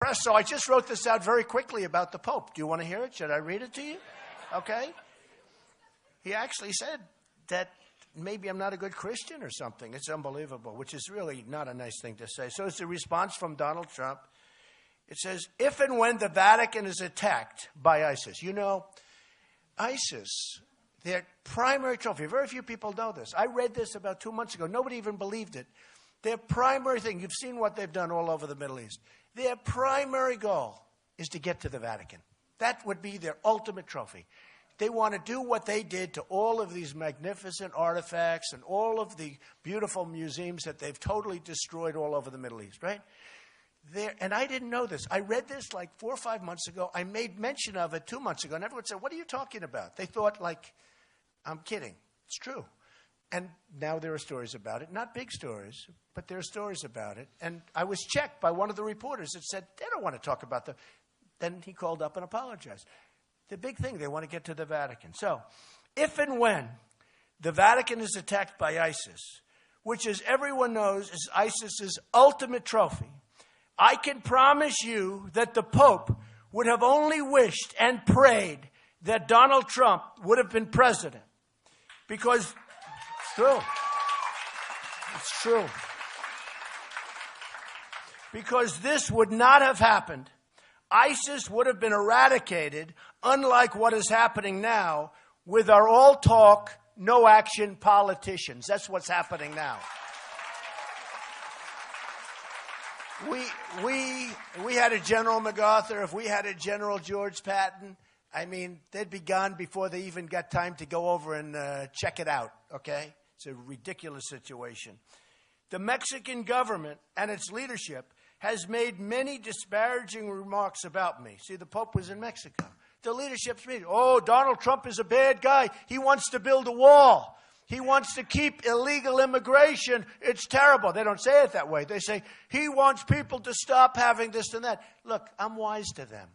press. So I just wrote this out very quickly about the Pope. Do you want to hear it? Should I read it to you? Okay. He actually said that maybe I'm not a good Christian or something. It's unbelievable, which is really not a nice thing to say. So it's a response from Donald Trump. It says, if and when the Vatican is attacked by ISIS. You know, ISIS, their primary trophy, very few people know this. I read this about 2 months ago. Nobody even believed it. Their primary thing, you've seen what they've done all over the Middle East. Their primary goal is to get to the Vatican. That would be their ultimate trophy. They want to do what they did to all of these magnificent artifacts and all of the beautiful museums that they've totally destroyed all over the Middle East, right? And I didn't know this. I read this like 4 or 5 months ago. I made mention of it 2 months ago, and everyone said, what are you talking about? They thought, like, I'm kidding. It's true. And now there are stories about it. Not big stories, but there are stories about it. And I was checked by one of the reporters that said, they don't want to talk about the... Then he called up and apologized. The big thing, they want to get to the Vatican. So, if and when the Vatican is attacked by ISIS, which, as everyone knows, is ISIS's ultimate trophy, I can promise you that the Pope would have only wished and prayed that Donald Trump would have been president. Because it's true. It's true. Because this would not have happened. ISIS would have been eradicated, unlike what is happening now with our all talk, no action politicians. That's what's happening now. We had a General MacArthur. If we had a General George Patton, I mean, they'd be gone before they even got time to go over and check it out, okay? It's a ridiculous situation. The Mexican government and its leadership has made many disparaging remarks about me. See, the Pope was in Mexico. The leadership's meeting. Oh, Donald Trump is a bad guy. He wants to build a wall. He wants to keep illegal immigration. It's terrible. They don't say it that way. They say, he wants people to stop having this and that. Look, I'm wise to them.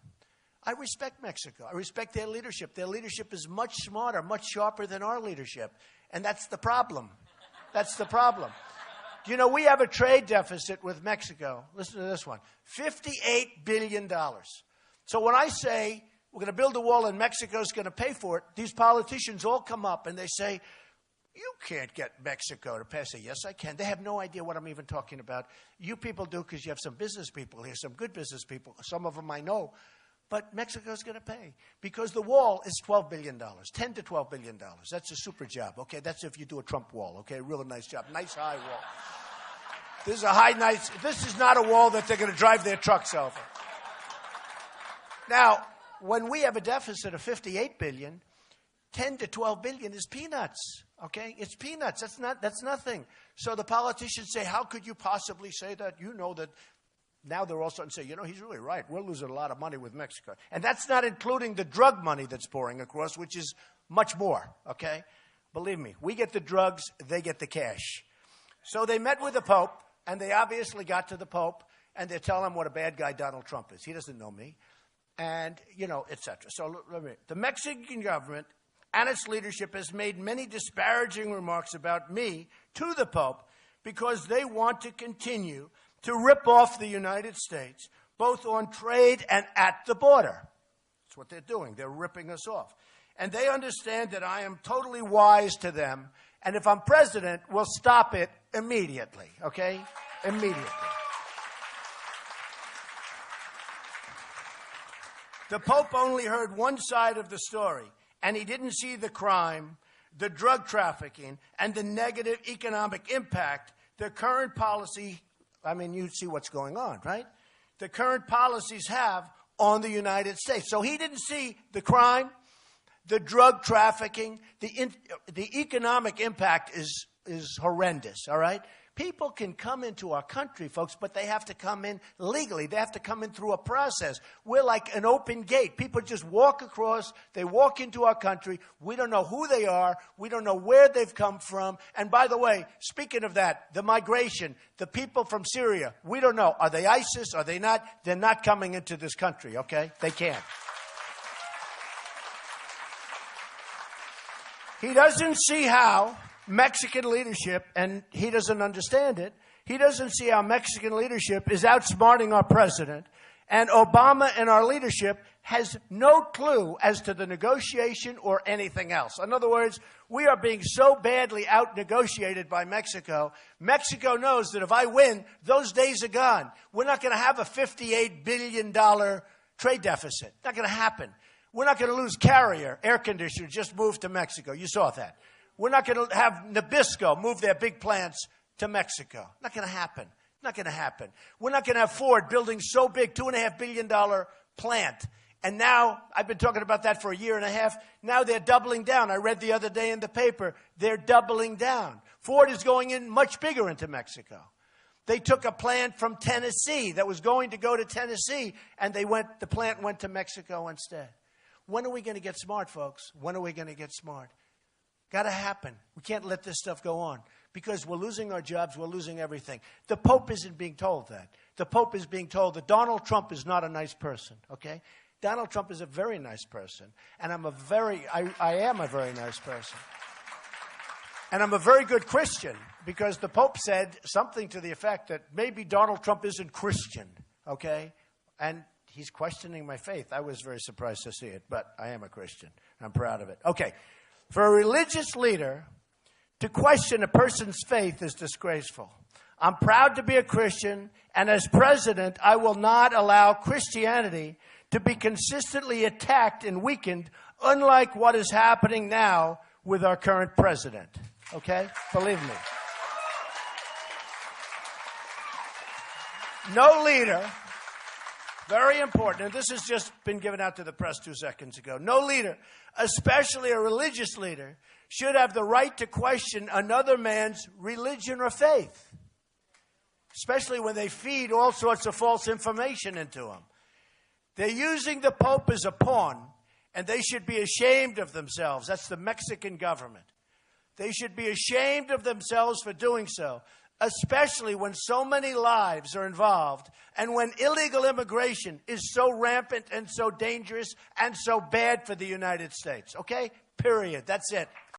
I respect Mexico. I respect their leadership. Their leadership is much smarter, much sharper than our leadership. And that's the problem. That's the problem. You know, we have a trade deficit with Mexico. Listen to this one. $58 billion. So when I say we're going to build a wall and Mexico's going to pay for it, these politicians all come up and they say, you can't get Mexico to pay. I say, yes, I can. They have no idea what I'm even talking about. You people do because you have some business people here, some good business people. Some of them I know. But Mexico's going to pay because the wall is $12 billion, $10 to $12 billion. That's a super job, okay? That's if you do a Trump wall, okay? Real nice job. Nice high wall. This is not a wall that they're going to drive their trucks over. Now, when we have a deficit of $58 billion, 10 to 12 billion is peanuts, okay? It's peanuts. That's nothing. So the politicians say, how could you possibly say that? You know that. Now they're all starting to say, you know, he's really right. We're losing a lot of money with Mexico. And that's not including the drug money that's pouring across, which is much more, okay? Believe me, we get the drugs, they get the cash. So they met with the Pope, and they obviously got to the Pope, and they're telling him what a bad guy Donald Trump is. He doesn't know me. And, you know, et cetera. So the Mexican government and its leadership has made many disparaging remarks about me to the Pope because they want to continue to rip off the United States, both on trade and at the border. That's what they're doing. They're ripping us off. And they understand that I am totally wise to them, and if I'm president, we'll stop it immediately, okay? Immediately. The Pope only heard one side of the story, and he didn't see the crime, the drug trafficking, and the negative economic impact the current policy, I mean, you see what's going on, right? The current policies have on the United States. So he didn't see the crime, the drug trafficking, the economic impact is horrendous, all right? People can come into our country, folks, but they have to come in legally. They have to come in through a process. We're like an open gate. People just walk across. They walk into our country. We don't know who they are. We don't know where they've come from. And by the way, speaking of that, the migration, the people from Syria, we don't know. Are they ISIS? Are they not? They're not coming into this country, okay? They can't. He doesn't see how Mexican leadership, and he doesn't understand it, he doesn't see how Mexican leadership is outsmarting our president And Obama and our leadership has no clue as to the negotiation or anything else. In other words, we are being so badly out-negotiated by Mexico. Mexico knows that if I win, those days are gone. We're not going to have a $58 billion trade deficit. Not going to happen. We're not going to lose Carrier, air conditioners, just moved to Mexico. You saw that. We're not going to have Nabisco move their big plants to Mexico. Not going to happen. Not going to happen. We're not going to have Ford building so big, $2.5 billion plant. And now, I've been talking about that for a year and a half. Now they're doubling down. I read the other day in the paper, they're doubling down. Ford is going in much bigger into Mexico. They took a plant from Tennessee that was going to go to Tennessee, and the plant went to Mexico instead. When are we going to get smart, folks? When are we going to get smart? Got to happen. We can't let this stuff go on because we're losing our jobs. We're losing everything. The Pope isn't being told that. The Pope is being told that Donald Trump is not a nice person, okay? Donald Trump is a very nice person, and I am a very nice person. And I'm a very good Christian because the Pope said something to the effect that maybe Donald Trump isn't Christian, okay? And he's questioning my faith. I was very surprised to see it, but I am a Christian. I'm proud of it. Okay. For a religious leader to question a person's faith is disgraceful. I'm proud to be a Christian, and as president, I will not allow Christianity to be consistently attacked and weakened, unlike what is happening now with our current president. Okay? Believe me. No leader, very important, and this has just been given out to the press 2 seconds ago. No leader, especially a religious leader, should have the right to question another man's religion or faith, especially when they feed all sorts of false information into them. They're using the Pope as a pawn, and they should be ashamed of themselves. That's the Mexican government. They should be ashamed of themselves for doing so, especially when so many lives are involved and when illegal immigration is so rampant and so dangerous and so bad for the United States. Okay? Period. That's it.